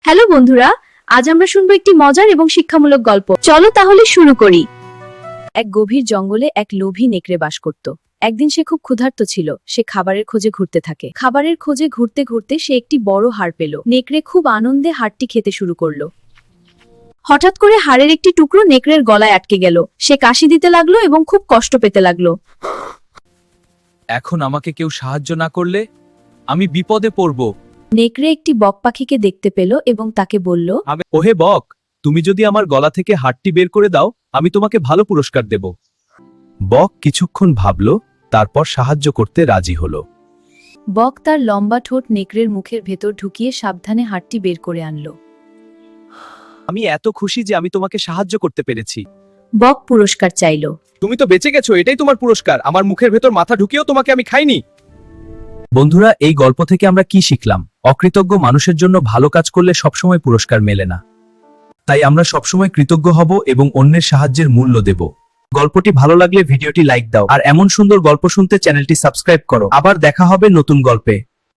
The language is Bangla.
হ্যালো বন্ধুরা, আজ আমরা শুনবো একটি মজার এবং শিক্ষামূলক গল্প। চলো তাহলে শুরু করি। এক গভীর জঙ্গলে এক লোভী নেকড়ে বাস করত। একদিন সে খুব ক্ষুধার্ত ছিল। সে খাবারের খোঁজে ঘুরতে থাকে। খাবারের খোঁজে ঘুরতে ঘুরতে সে একটি বড় হাড় পেল। নেকড়ে খুব আনন্দে হাড়টি খেতে শুরু করলো। হঠাৎ করে হাড়ের একটি টুকরো নেকড়ের গলায় আটকে গেল। সে কাশি দিতে লাগলো এবং খুব কষ্ট পেতে লাগলো। এখন আমাকে কেউ সাহায্য না করলে আমি বিপদে পড়ব। নেকড়ে একটি বক পাখিকে দেখতে পেল এবং তাকে বলল, ওহে বক, তুমি যদি আমার গলা থেকে হাড়টি বের করে দাও, আমি তোমাকে ভালো পুরস্কার দেব। বক কিছুক্ষণ ভাবল, তারপর সাহায্য করতে রাজি হলো। বক তার লম্বা ঠোঁট নেকড়ের মুখের ভেতর ঢুকিয়ে সাবধানে হাড়টি বের করে আনলো। আমি এত খুশি যে আমি তোমাকে সাহায্য করতে পেরেছি। বক পুরস্কার চাইল। তুমি তো বেঁচে গেছো, এটাই তোমার পুরস্কার। আমার মুখের ভেতর মাথা ঢুকিয়েও তোমাকে আমি খাইনি। বন্ধুরা, এই গল্প থেকে আমরা কি শিখলাম? অকৃতজ্ঞ মানুষের জন্য ভালো কাজ করলে সবসময় পুরস্কার মেলে না। তাই আমরা সবসময় কৃতজ্ঞ হব এবং অন্যের সাহায্যের মূল্য দেব। গল্পটি ভালো লাগলে ভিডিওটি লাইক দাও, আর এমন সুন্দর গল্প শুনতে চ্যানেলটি সাবস্ক্রাইব করো। আবার দেখা হবে নতুন গল্পে।